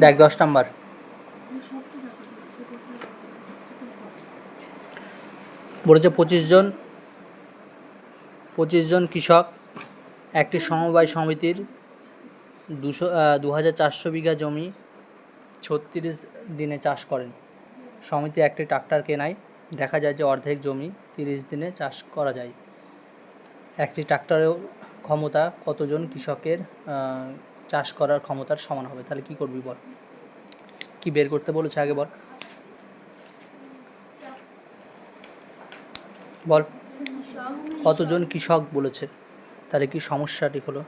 দেখ 10 নাম্বার। বলেছে 25 জন কৃষক একটি সমবায় সমিতির 2400 বিঘা জমি 36 দিনে চাষ করেন। সমিতি একটি ট্রাক্টর কেনায় দেখা যায় যে অর্ধেক জমি 30 দিনে চাষ করা যায়। একটি ট্রাক্টরের ক্ষমতা কতজন কৃষকের চাষ করার ক্ষমতার সমান হবে? তাহলে কি করবি বল, কি বের করতে বলেছে আগে বল, বল কতজন কৃষক বলেছে, তাহলে কি সমস্যাটি হলো?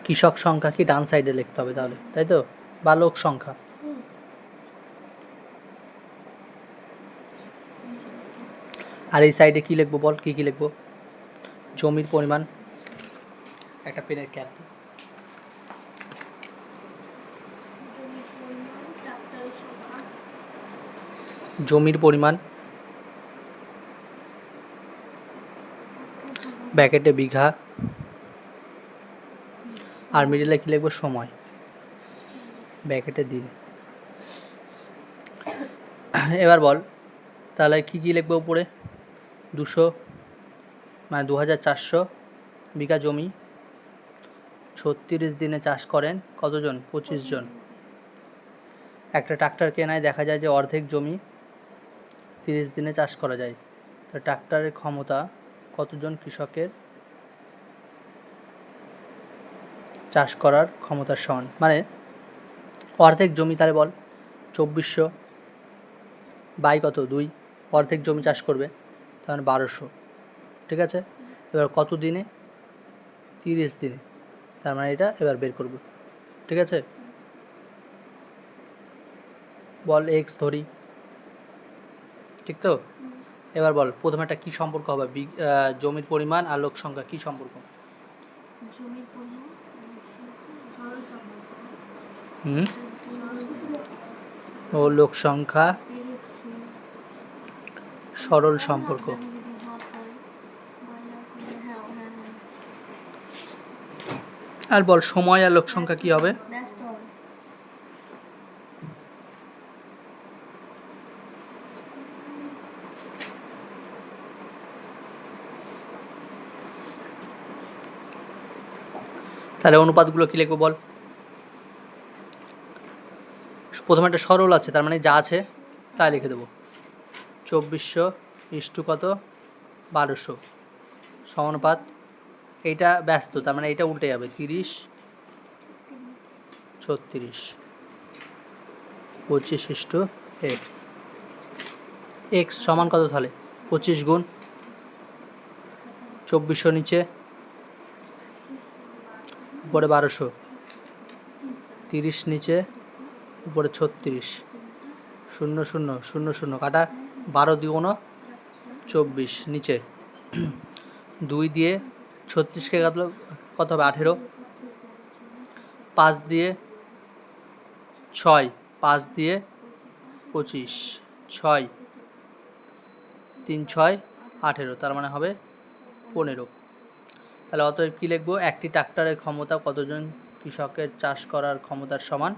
কৃষক সংখ্যা কি ডান সাইডে লিখতে হবে তাহলে, তাই তো, বা লোক সংখ্যা। আর এই সাইডে কি লিখবো বল, কি কি লিখবো? জমির পরিমাণ, একটা পেনের ক্যাপ, জমির পরিমাণ, ব্যাকেটে বিঘা, আর মিডিলে কি লিখবো? সময়, ব্যাকেটে দিন। এবার বল তাহলে কি কি লিখবো উপরে? 200 মানে 2400 বিঘা জমি 36 দিনে চাষ করেন কতজন? 25 জন। একটা ট্রাক্টর কেনায় দেখা যায় যে অর্ধেক জমি 30 দিনে চাষ করা যায়। তো ট্রাক্টরের ক্ষমতা কতজন কৃষকের চাষ করার ক্ষমতার সমান? মানে অর্ধেক জমি, তাহলে বল 2400 বাই কত? 2, অর্ধেক জমি চাষ করবে তাহলে 1200, ঠিক আছে। এবার কত দিনে? 30 দিনে, তার মানে এটা এবার বের করব, ঠিক আছে। বল এক্স ধরি, ঠিক তো। এবার বল প্রথমে একটা কি সম্পর্ক হবে? জমির পরিমাণ আর লোক সংখ্যা, কি সম্পর্ক? ও লোক সংখ্যা সরল সম্পর্ক। আর বল সময় আর লোক সংখ্যা কি হবে? তাহলে অনুপাতগুলো কি লিখবো বল? প্রথমে একটা সরল আছে, তার মানে যা আছে তাই লিখে দেবো। 2400 ইস্টু কত? 1200 সমানুপাত, এইটা ব্যস্ত, তার মানে এইটা উল্টে যাবে, 30 36 25 ইস্টু এক্স। এক্স সমান কত তাহলে? 25 গুণ 2400 নিচে, উপরে 1200, 30 নিচে, উপরে 36, 0 0 0 0 কাটা, 12 দ্বিগুণ 24 নিচে, 2 দিয়ে 36কে কাটলো কত হবে? 18, 5 দিয়ে 6, 5 দিয়ে 25, 6 3 6 18, তার মানে হবে 15। তাহলে অতএব কী লিখবো? একটি ট্রাক্টরের ক্ষমতা কতজন কৃষকের চাষ করার ক্ষমতার সমান?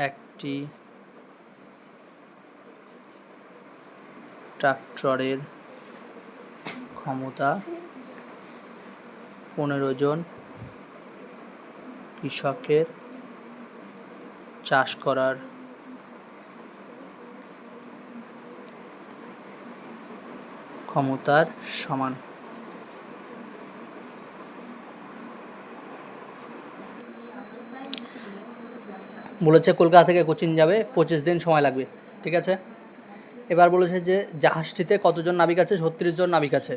একটি ট্রাক্টরের ক্ষমতা 15 জন কৃষকের চাষ করার ক্ষমতার সমান। বলেছে কলকাতা থেকে কোচিন যাবে, 25 দিন সময় লাগবে, ঠিক আছে। এবার বলেছে যে জাহাজটিতে কতজন নাবিক আছে? 36 জন নাবিক আছে।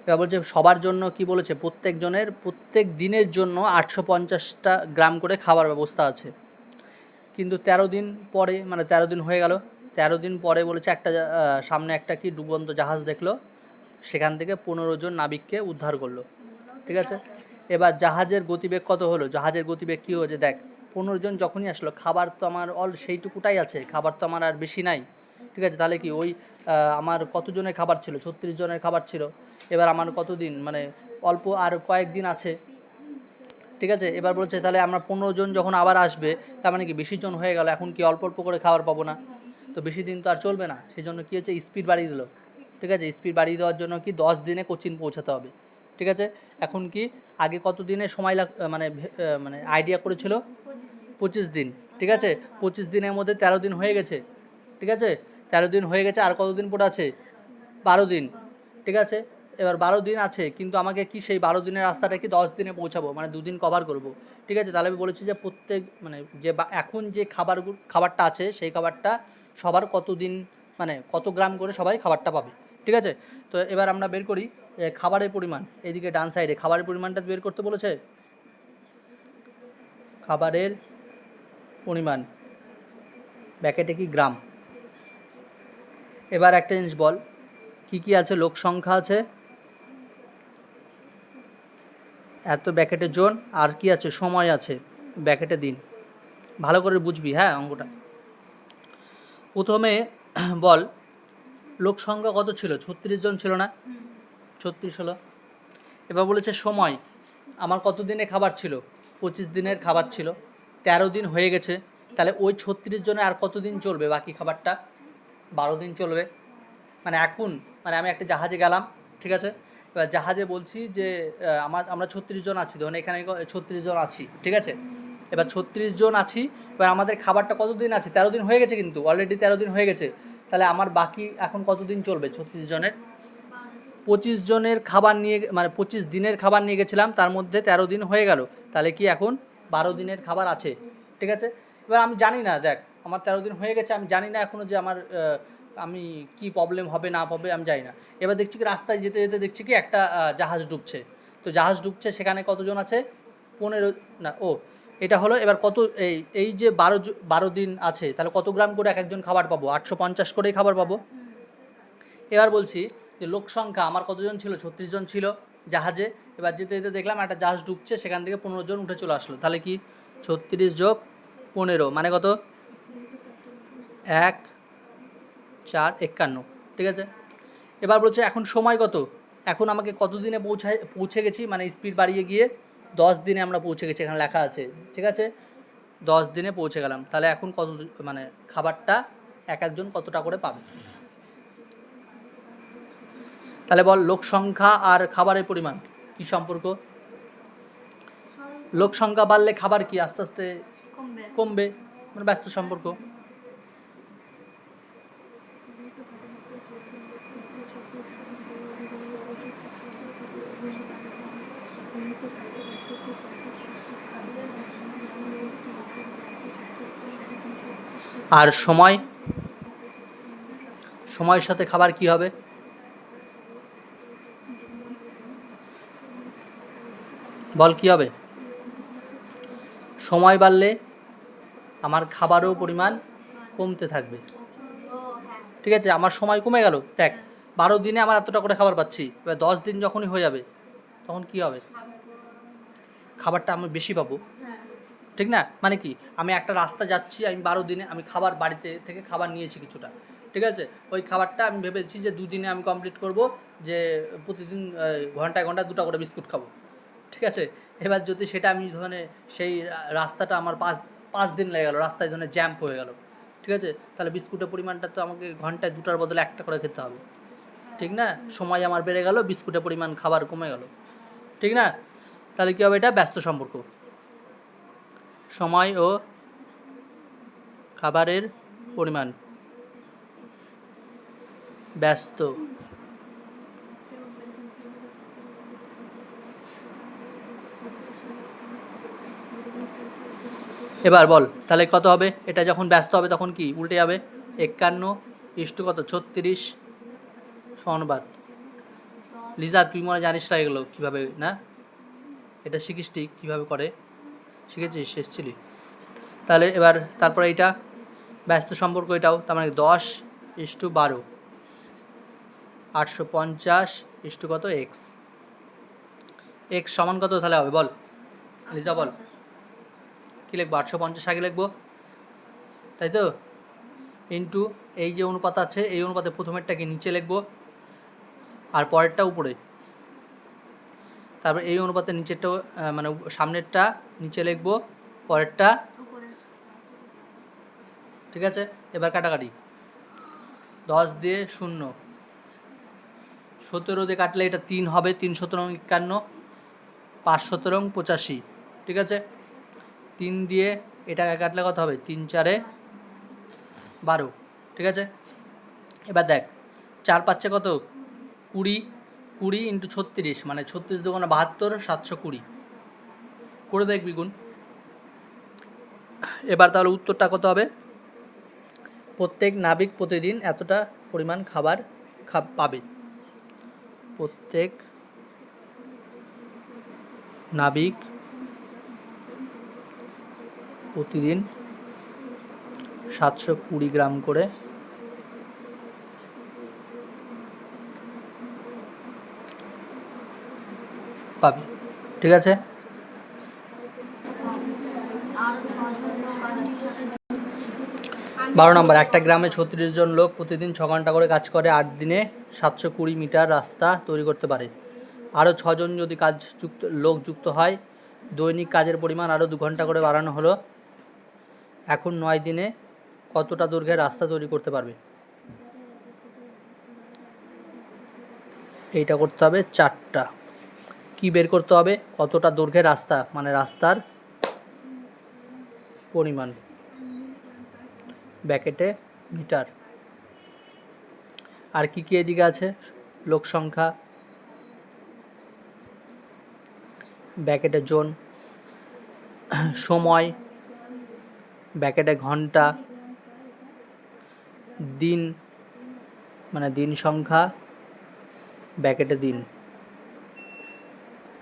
এবার বলছে সবার জন্য কি বলেছে? প্রত্যেক দিনের জন্য 850টা গ্রাম করে খাবার ব্যবস্থা আছে। কিন্তু 13 দিন পরে, মানে 13 দিন হয়ে গেল, 13 দিন পরে বলেছে একটা সামনে একটা কি ডুবন্ত জাহাজ দেখলো, সেখান থেকে 15 জন নাবিককে উদ্ধার করলো, ঠিক আছে। এবার জাহাজের গতিবেগ কত হলো? জাহাজের গতিবেগ কী হয়েছে দেখ, 15 জন যখনই আসলো, খাবার তো আমার সেইটুকুটাই আছে, খাবার তো আমার আর বেশি নাই, ঠিক আছে। তাহলে কি ওই আমার কতজনের খাবার ছিল, 36 জনের খাবার ছিল। এবার আমার কতদিন, মানে অল্প আর কয়েকদিন আছে, ঠিক আছে। এবার বলছে তাহলে আমরা 15 জন যখন আবার আসবে, তার মানে কি 20 জন হয়ে গেল, এখন কি অল্প অল্প করে খাবার পাবো না? তো বেশি দিন তো আর চলবে না, সেই জন্য কী হচ্ছে, স্পিড বাড়িয়ে দিল, ঠিক আছে। স্পিড বাড়িয়ে দেওয়ার জন্য কি 10 দিনে কোচিন পৌঁছাতে হবে, ঠিক আছে। এখন কি আগে কত দিনে সময় মানে আইডিয়া করেছিল 25 দিন, ঠিক আছে। 25 দিনের মধ্যে 13 দিন হয়ে গেছে, ঠিক আছে। 13 দিন হয়ে গেছে, আর কতদিন পরে আছে? 12 দিন, ঠিক আছে। এবার 12 দিন আছে, কিন্তু আমাকে কি সেই 12 দিনের রাস্তাটা কি 10 দিনে পৌঁছাবো, মানে 2 দিন কভার করব, ঠিক আছে। তাহলে আমি বলেছি যে প্রত্যেক মানে যে এখন যে খাবারটা আছে সেই খাবারটা সবার কত দিন, মানে কত গ্রাম করে সবাই খাবারটা পাবে, ঠিক আছে। তো এবার আমরা বের করি খাবারের পরিমাণ। এদিকে ডান সাইডে খাবারের পরিমাণটা বের করতে বলেছে, খাবারের পরিমাণ ব্যাকেটে কি গ্রাম। এবার একটা জিনিস বল, কি কি আছে? লোক সংখ্যা আছে, এত ব্যাকেটে জন, আর কি আছে? সময় আছে ব্যাকেটে দিন। ভালো করে বুঝবি, হ্যাঁ অঙ্কটা। প্রথমে বল লোক সংখ্যা কত ছিল? 36 জন ছিল না? 36 হলো। এবার বলেছে সময়, আমার কত দিনে খাবার ছিল? 25 দিনের খাবার ছিল, 13 দিন হয়ে গেছে, তাহলে ওই 36 জনে আর কত দিন চলবে বাকি খাবারটা? 12 দিন চলবে। মানে এখন, মানে আমি একটা জাহাজে গেলাম, ঠিক আছে। এবার জাহাজে বলছি যে আমরা 36 জন আছি, ধরুন এখানে 36 জন আছি, ঠিক আছে। এবার 36 জন আছি, এবার আমাদের খাবারটা কত দিন আছে? 13 দিন হয়ে গেছে, কিন্তু অলরেডি 13 দিন হয়ে গেছে। তাহলে আমার বাকি এখন কত দিন চলবে 36 জনের? 25 জনের খাবার নিয়ে, মানে 25 দিনের খাবার নিয়ে গেছিলাম, তার মধ্যে 13 দিন হয়ে গেল, তাহলে কি এখন 12 দিনের খাবার আছে, ঠিক আছে। এবার আমি জানি না, দেখ আমার 13 দিন হয়ে গেছে, আমি জানি না এখনও যে আমার আমি কি প্রবলেম হবে না হবে আমি জানি না। এবার দেখছি কি রাস্তায় যেতে যেতে দেখছি কি একটা জাহাজ ডুবছে, তো জাহাজ ডুবছে, সেখানে কতজন আছে? 15 না, ও এটা হলো। এবার কত এই যে 12 দিন আছে, তাহলে কত গ্রাম করে এক একজন খাবার পাবো? 850 করেই খাবার পাবো। এবার বলছি যে লোক সংখ্যা আমার কতজন ছিল? 36 জন ছিল জাহাজে। এবার যেতে যেতে দেখলাম একটা জাহাজ ডুবছে, সেখান থেকে 15 জন উঠে চলে আসলো, তাহলে কি 36 যোগ 15 মানে কত? 1 4 51, ঠিক আছে। এবার বলছে এখন সময় কত? এখন আমাকে কত দিনে পৌঁছে গেছি, মানে স্পিড বাড়িয়ে গিয়ে 10 দিনে আমরা পৌঁছে গেছি, এখানে লেখা আছে, ঠিক আছে। 10 দিনে পৌঁছে গেলাম, তাহলে এখন কত, মানে খাবারটা এক একজন কতটা করে পাবে? তাহলে বল লোক সংখ্যা আর খাবারের পরিমাণ কি সম্পর্ক? লোক সংখ্যা বাড়লে খাবার কি আস্তে আস্তে কমবে, মানে ব্যস্ত সম্পর্ক। আর সময়ের সাথে খাবার কি হবে? বল কি হবে? সময় বাড়লে আমার খাবারও পরিমাণ কমতে থাকবে, ঠিক আছে। আমার সময় কমে গেল, দেখ 12 দিনে আমার এতটা করে খাবার পাচ্ছি, এবার 10 দিন যখনই হয়ে যাবে তখন কি হবে? খাবারটা আমি বেশি পাবো, ঠিক না। মানে কি, আমি একটা রাস্তা যাচ্ছি, আমি 12 দিনে আমি খাবার বাড়িতে থেকে খাবার নিয়েছি কিছুটা, ঠিক আছে। ওই খাবারটা আমি ভেবেছি যে 2 দিনে আমি কমপ্লিট করব, যে প্রতিদিন ঘন্টায় ঘন্টায় 2টা করে বিস্কুট খাবো, ঠিক আছে। এবার যদি সেটা আমি ধরে সেই রাস্তাটা আমার 5 দিন লেগে গেলো, রাস্তায় ধরে জ্যাম্প হয়ে গেল, ঠিক আছে। তাহলে বিস্কুটের পরিমাণটা তো আমাকে ঘন্টায় 2টার বদলে 1টা করে খেতে হবে, ঠিক না। সময় আমার বেড়ে গেল, বিস্কুটের পরিমাণ খাবার কমে গেল, ঠিক না। তাহলে কী হবে? এটা ব্যস্ত সম্পর্ক, সময় ও খাবারের পরিমাণ ব্যস্ত। এবার বল তাহলে কত হবে? এটা যখন ব্যস্ত হবে তখন কি উল্টে যাবে? 51 কত 36 সমানুপাত। লিজা তুই মনে জানিস না এগুলো কীভাবে, না এটা শিখিস ঠিক কীভাবে করে, শিখেছিস, এসেছিলি। তাহলে এবার তারপরে এইটা ব্যস্ত সম্পর্ক, এটাও তার মানে 10:12 850 কত এক্স, এক্স সমান কত তাহলে হবে বল লিজা, বল কী লিখবো? 850 আগে লিখবো, তাই তো। ইন্টু এই যে অনুপাত আছে, এই অনুপাতে প্রথমেরটাকে নিচে লিখব আর পরেরটা উপরে, তারপর এই অনুপাতে নিচেরটা মানে সামনেরটা নিচে লিখব, পরেরটা, ঠিক আছে। এবার কাটাকাটি, 10 দিয়ে 0, 17 দিয়ে কাটলে এটা 3 হবে, 3 17 51, 5 17 85, ঠিক আছে। 3 দিয়ে এটাকে কাটলে কত হবে, 3 4 12, ঠিক আছে। এবার দেখ 4 5 কত, 20, 20 ইন্টু 36, মানে 36 দুগুণে 72, 720 করে দেখবি গুণ। এবার তাহলে উত্তরটা কত হবে, প্রত্যেক নাবিক প্রতিদিন এতটা পরিমাণ খাবার পাবে। প্রত্যেক নাবিক প্রতিদিন 720 গ্রাম করে পাবে, ঠিক আছে। বারো নম্বর, একটা গ্রামে 36 জন লোক প্রতিদিন 6 ঘন্টা করে কাজ করে, 8 দিনে 720 মিটার রাস্তা তৈরি করতে পারে। আরও 6 জন যদি লোক যুক্ত হয়, দৈনিক কাজের পরিমাণ আরও 2 ঘন্টা করে বাড়ানো হলো। এখন 9 দিনে কতটা দৈর্ঘ্যের রাস্তা তৈরি করতে পারবে? এইটা করতে হবে 4টা। কি বের করতে হবে, কতটা দৈর্ঘ্যের রাস্তা, মানে রাস্তার পরিমাণ, ব্যাকেটে মিটার। আর কি কি এদিকে আছে, লোক সংখ্যা, ব্যাকেটে জন, সময়, ব্যাকেটে ঘন্টা, দিন মানে দিন সংখ্যা, ব্যাকেটে দিন,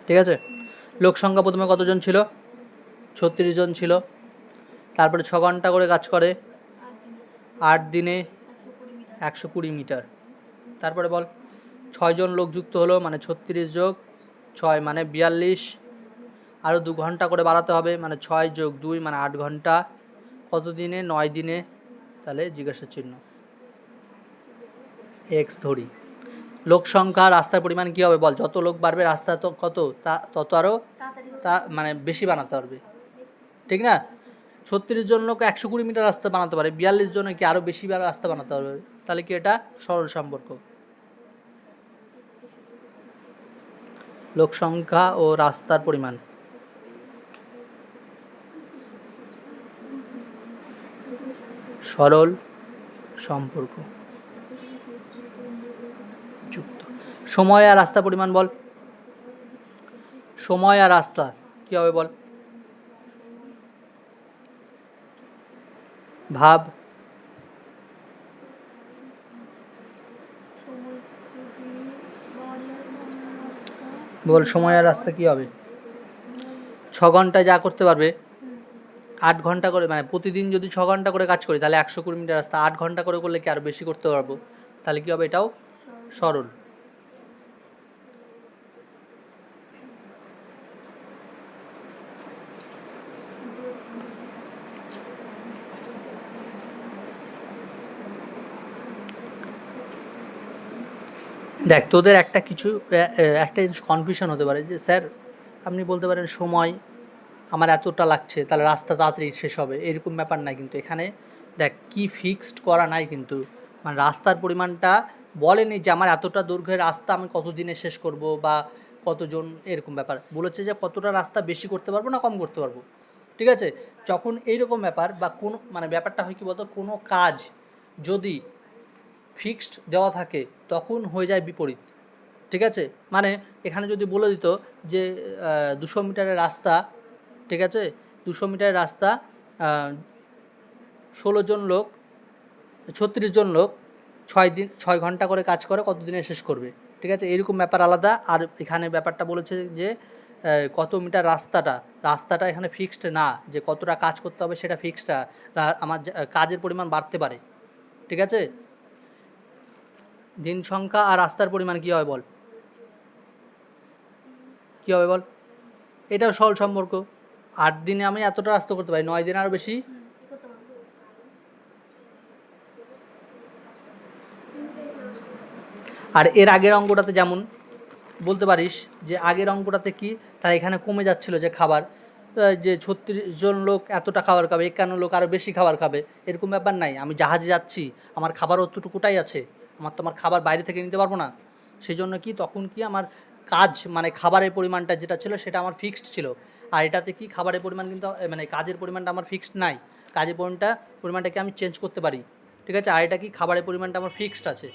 ঠিক আছে। লোক সংখ্যা প্রথমে কতজন ছিল, 36 জন ছিল। তারপরে 6 ঘন্টা করে কাজ করে, 8 দিনে 120 মিটার। তারপরে বল 6 জন লোক যুক্ত হলো, মানে 36 যোগ 6 মানে 42, আরও 2 ঘন্টা করে বাড়াতে হবে, মানে 6 যোগ 2 মানে 8 ঘন্টা। কত দিনে, 9 দিনে। তাহলে জিজ্ঞাসা চিহ্ন, এক্স ধরি। লোক সংখ্যা রাস্তার পরিমাণ কী হবে বল, যত লোক বাড়বে রাস্তা তো কত তত আরও মানে বেশি বানাতে পারবে, ঠিক না। 36 জন লোক 120 মিটার রাস্তা বানাতে পারে, 42 জনে কি আরও বেশি রাস্তা বানাতে পারবে, তাহলে কি এটা সরল সম্পর্ক। লোক সংখ্যা ও রাস্তার পরিমাণ সরল সম্পর্ক যুক্ত। সময় আর রাস্তা পরিমাণ বল, সময় আর রাস্তা কি হবে বল, ভাব, বল সময় আর রাস্তা কি হবে। 6 ঘন্টায় যা করতে পারবে, 8 ঘন্টা করে, মানে প্রতিদিন যদি 6 ঘন্টা করে কাজ করি তাহলে 120 মিটার রাস্তা 8 ঘন্টা করে করলে কি আরও বেশি করতে পারবো, তাহলে কি হবে, এটাও সরল। দেখ তোদের একটা জিনিস কনফিউশন হতে পারে যে স্যার আপনি বলতে পারেন সময় আমার এতটা লাগছে, তাহলে রাস্তা তাড়াতাড়ি শেষ হবে, এরকম ব্যাপার নাই কিন্তু এখানে। দেখ কি ফিক্সড করা নাই কিন্তু, মানে রাস্তার পরিমাণটা বলেনি যে আমার এতটা দৈর্ঘ্যের রাস্তা আমি কত দিনে শেষ করব বা কতজন, এরকম ব্যাপার বলেছে যে কতটা রাস্তা বেশি করতে পারবো না কম করতে পারবো, ঠিক আছে। যখন এইরকম ব্যাপার বা কোনো মানে ব্যাপারটা হয় কি বলতো, কোনো কাজ যদি ফিক্সড দেওয়া থাকে তখন হয়ে যায় বিপরীত, ঠিক আছে। মানে এখানে যদি বলে দিত যে 200 মিটারের রাস্তা, ঠিক আছে, 200 মিটারের রাস্তা 16 জন লোক 36 জন লোক 6 ঘন্টা করে কাজ করে কত দিনে শেষ করবে, ঠিক আছে, এরকম ব্যাপার আলাদা। আর এখানে ব্যাপারটা বলেছে যে কত মিটার রাস্তাটা এখানে ফিক্সড না, যে কতটা কাজ করতে হবে সেটা ফিক্সড না, আমার কাজের পরিমাণ বাড়তে পারে, ঠিক আছে। দিন সংখ্যা আর রাস্তার পরিমাণ কী হবে বল, কী হবে বল, এটাও সরল সম্পর্ক। 8 দিনে আমি এতটা রাস্তা করতে পারি, 9 দিনে আরও বেশি আর এর আগের অঙ্কটাতে যেমন বলতে পারিস যে আগের অঙ্কটাতে কি তার এখানে কমে যাচ্ছিল যে খাবার, যে 36 জন লোক এতটা খাবার খাবে, 51 লোক আরও বেশি খাবার খাবে, এরকম ব্যাপার নাই। আমি জাহাজে যাচ্ছি, আমার খাবার অতটুকুটাই আছে, আমার খাবার বাইরে থেকে নিতে পারবো না। সেই জন্য কি তখন কি আমার কাজ মানে খাবারের পরিমাণটা যেটা ছিল সেটা আমার ফিক্সড ছিল। আর এটাতে কি খাবারের পরিমাণ কিন্তু মানে কাজের পরিমাণটা আমার ফিক্সড নাই, কাজের পরিমাণটাকে আমি চেঞ্জ করতে পারি, ঠিক আছে। আর এটা কি খাবারের পরিমাণটা আমার ফিক্সড আছে,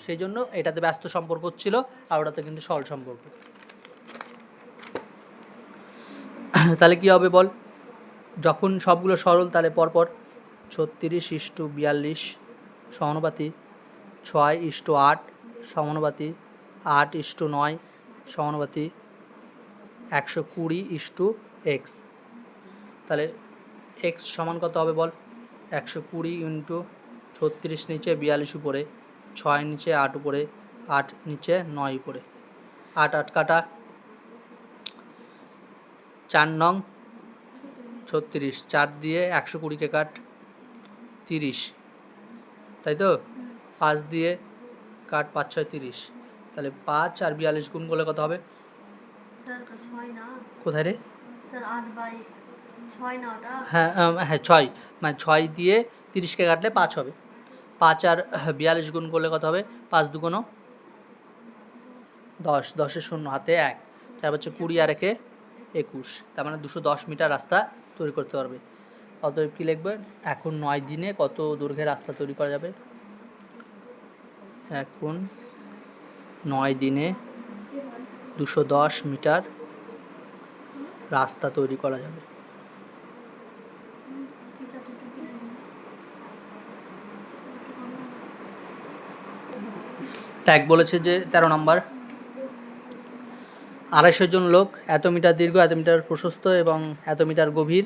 সেই জন্য এটাতে ব্যস্ত সম্পর্ক ছিল আর ওটাতে কিন্তু সরল সম্পর্ক। তাহলে কি হবে বল, যখন সবগুলো সরল তাহলে পরপর 36:42 সমানুপাতি 6:8 সমানুপাতি 8:9 সমানুপাতি 120:x। তাহলে এক্স সমান কত হবে বল, 120 ইন্টু 36 নিচে 42 উপরে, 6 নিচে 8 উপরে, 8 নিচে 9 উপরে, 8 8 কাটা, 4 নং 36, 4 দিয়ে 120কে কাট 30, তাই তো, 5 দিয়ে কাট 5 6 30, তাহলে 5 আর 42 গুণ করলে কত হবে, কোথায় রে, হ্যাঁ হ্যাঁ 6, মানে 6 দিয়ে 30কে কাটলে 5 হবে, 5 আর 42 গুণ করলে কত হবে, 5 দুগুণ 10, 10-এর শূন্য হাতে 1, 4 হচ্ছে 20 আর 1-এ 21, তার মানে 210 মিটার রাস্তা তৈরি করতে পারবে। অতএব কী লিখবে, এখন 9 দিনে কত দৈর্ঘ্যের রাস্তা তৈরি করা যাবে, এখন 9 দিনে 210 মিটার রাস্তা তৈরি করা যাবে। ট্যাগ বলেছে যে 13 নম্বর, 250 জন লোক এত মিটার দীর্ঘ, এত মিটার প্রশস্ত এবং এত মিটার গভীর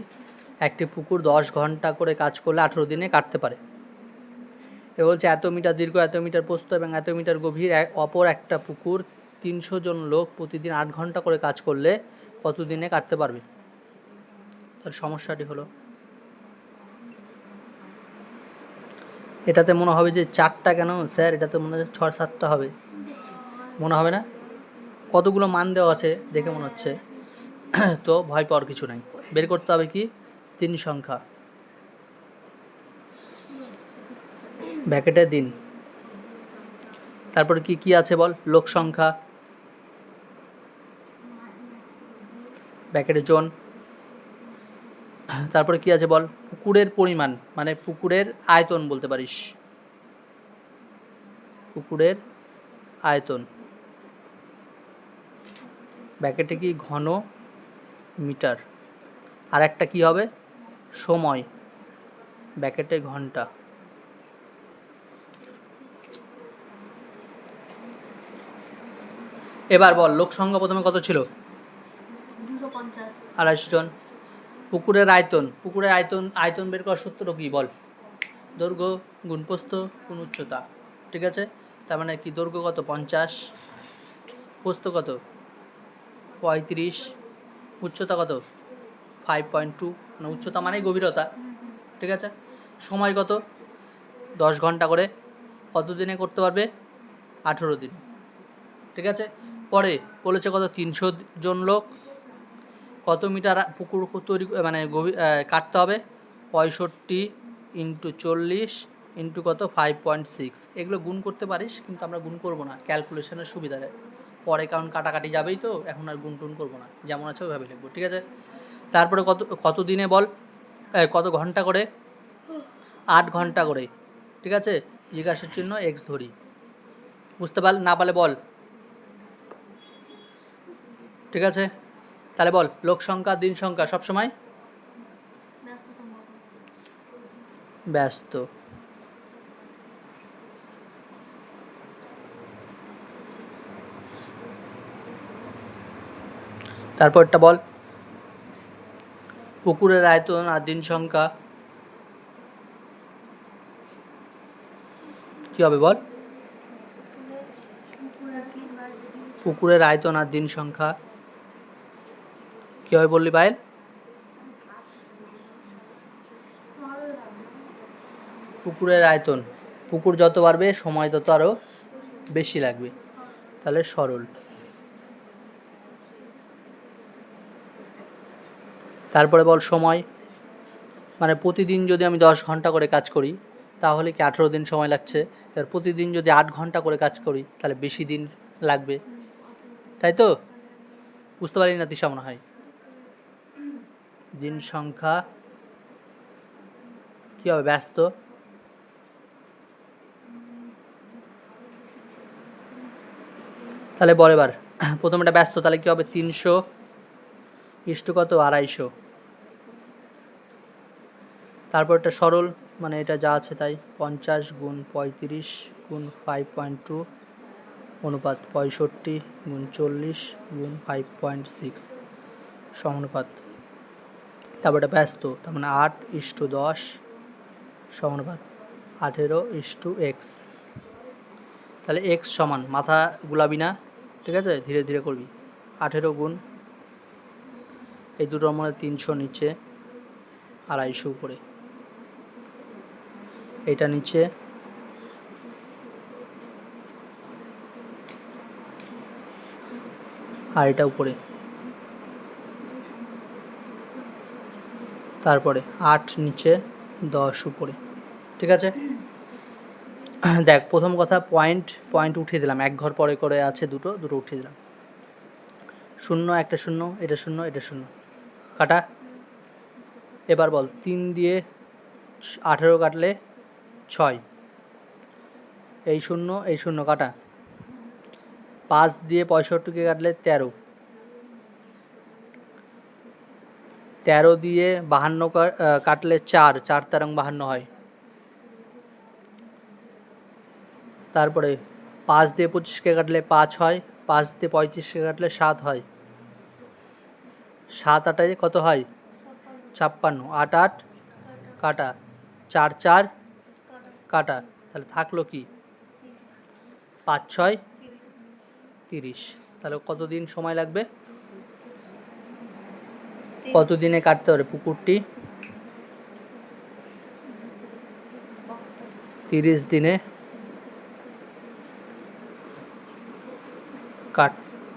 একটি পুকুর 10 ঘন্টা করে কাজ করলে 18 দিনে কাটতে পারে। এ বলছে এত মিটার দীর্ঘ, এত মিটার প্রস্থ এবং এত মিটার গভীর অপর একটা পুকুর 300 জন লোক প্রতিদিন 8 ঘন্টা করে কাজ করলে কত দিনে কাটতে পারবে। তার সমস্যাটি হলো এটাতে মনে হবে যে 4টা কেন স্যার, এটাতে মনে হয় 6-7টা হবে, মনে হবে না, কতগুলো মান দেওয়া আছে দেখে মনে হচ্ছে। তো ভয় পাওয়ার কিছু নাই, বের করতে হবে কি 3 সংখ্যা, ব্র্যাকেটে দিন, তারপরে কি কি আছে বল, লোক সংখ্যা ব্র্যাকেটে জন, তারপরে কি আছে বল, পুকুরের পরিমাণ মানে পুকুরের আয়তন বলতে পারিস, পুকুরের আয়তন, ব্র্যাকেটে কি ঘন মিটার, আর একটা কি হবে সময়, ব্র্যাকেটে ঘন্টা। এবার বল লোক সংখ্যা প্রথমে কত ছিল, 250 জন। পুকুরের আয়তন, পুকুরের আয়তন বের করার সূত্র কি বল, দৈর্ঘ্য গুণ প্রস্থ গুণ উচ্চতা, ঠিক আছে। তার মানে কি দৈর্ঘ্য কত 50, প্রস্থ কত 35, উচ্চতা কত 5.2, মানে উচ্চতা মানেই গভীরতা, ঠিক আছে। সময় কত 10 ঘন্টা করে, কত দিনে করতে পারবে 18 দিন, ঠিক আছে। পরে বলেছে কত 300 জন লোক কত মিটার পুকুর তৈরি মানে কাটতে হবে, 65 ইন্টু 40 ইন্টু কত 5.6, এগুলো গুণ করতে পারিস কিন্তু আমরা গুণ করবো না ক্যালকুলেশনের সুবিধায়, পরে কারণ কাটাকাটি যাবেই তো, এখন আর গুণ টুন করবো না, যেমন আছে ওইভাবে লিখবো, ঠিক আছে। তারপরে কত দিনে বল, কত ঘন্টা করে 8 ঘন্টা করে, ঠিক আছে, জিজ্ঞাসার চিহ্ন এক্স ধরি, বুঝতে না পারলে বল, ঠিক আছে। তাহলে বল লোক সংখ্যা দিন সংখ্যা সবসময় ব্যস্ত, তারপরটা বল পুকুরের আয়তন আর দিন সংখ্যা কি হবে বল, পুকুরের আয়তন আর দিন সংখ্যা কি হবে বললি পায়েল, পুকুরের আয়তন, পুকুর যত বাড়বে সময় তত আরও বেশি লাগবে। তাহলে সরল। তারপরে বল সময়, মানে প্রতিদিন যদি আমি 10 ঘন্টা করে কাজ করি তাহলে কি 18 দিন সময় লাগছে। এবার প্রতিদিন যদি 8 ঘন্টা করে কাজ করি তাহলে বেশি দিন লাগবে, তাই তো? বুঝতে পারি না দিশা মনে হয়। দিন সংখ্যা কী হবে, ব্যস্ত। তাহলে বল এবার প্রথম এটা ব্যস্ত, তাহলে কী হবে 300 ইস্টু কত 250। তারপর এটা সরল, মানে এটা যা আছে তাই 50 গুণ 35 গুণ 5.2 অনুপাত 65 গুণ 40 গুণ 5.6 সমানুপাত। তারপর এটা ব্যস্ত, তার মানে 8:10 সমানুপাত 18:x। তাহলে x সমান, মাথা গুলাবি না, ঠিক আছে, ধীরে ধীরে করবি। 18 গুণ এই দুটোর মধ্যে 300 নিচে 250 উপরে, এটা নিচে আর এটা উপরে। তারপরে 8 নিচে 10 উপরে, ঠিক আছে। দেখ প্রথম কথা পয়েন্ট উঠিয়ে দিলাম, এক ঘর পরে করে আছে দুটো উঠিয়ে দিলাম। 0 একটা 0, এটা 0 এটা 0, কাটা। এবার বল 3 দিয়ে 18 কাটলে 6, এই 0 এই 0 কাটা। 5 দিয়ে 65কে কাটলে 13, 13 দিয়ে 52 কাটলে 4, 4 তেরং 52 হয়। তারপরে 5 দিয়ে 25কে কাটলে 5 হয়, 5 দিয়ে 35কে কাটলে 7 হয়, 7 8 কত হয় 56, 8 8 কাটা, 4 4 কাটা, তাহলে থাকলো কি 5 6 30। তাহলে কতদিন সময় লাগবে, কতদিনে কাটতে পারে পুকুরটি? 30 দিনে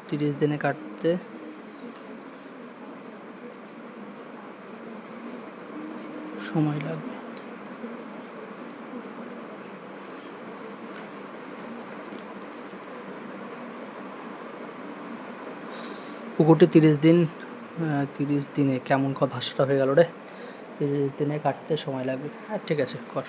30 দিনে কাটতে সময় লাগবে। পুকুরটি 30 দিন, 30 দিনে কেমন ভাষাটা হয়ে গেল রে, 30 দিনে কাটতে সময় লাগবে। ঠিক আছে কর।